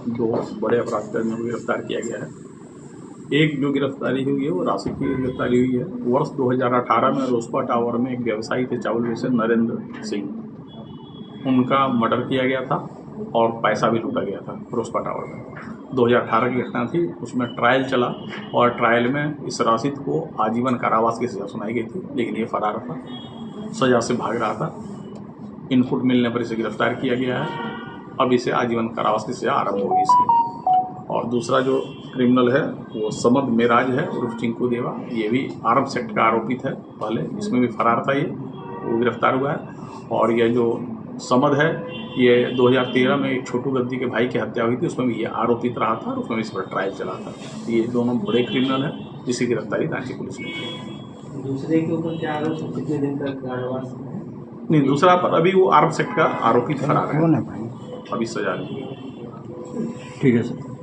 दो बड़े अपराधकर्मियों को गिरफ्तार किया गया है। एक जो गिरफ्तारी हुई है वो राशि की गिरफ्तारी हुई है। वर्ष 2018 में रोसपा टावर में एक व्यवसायी थे चावल बेचते नरेंद्र सिंह, उनका मर्डर किया गया था और पैसा भी लूटा गया था रोसपा टावर में। 2018 की घटना थी, उसमें ट्रायल चला और ट्रायल में इस राशिद को आजीवन कारावास की सज़ा सुनाई गई थी, लेकिन ये फरार था, सज़ा से भाग रहा था। इनपुट मिलने पर इसे गिरफ्तार किया गया है। अब इसे आजीवन कारावास की सज़ा आरम्भ होगी इसकी। और दूसरा जो क्रिमिनल है वो समद मेराज है उर्फ चिंकू देवा, ये भी आर्म सेक्ट का आरोपित है, पहले इसमें भी फरार था, ये वो गिरफ्तार हुआ है। और यह जो समद है ये 2013 में एक छोटू गद्दी के भाई की हत्या हुई थी, उसमें भी ये आरोपित रहा था और उसमें इस पर ट्रायल चला था। ये दोनों बड़े क्रिमिनल हैं जिसकी गिरफ्तारी रांची पुलिस ने की। दूसरे के ऊपर क्या आरोप है? कितने दिन तक कारावास में? नहीं, दूसरा पर अभी वो आर्म सेक्ट का आरोपित फरार है, अभी सजा नहीं। ठीक है सर।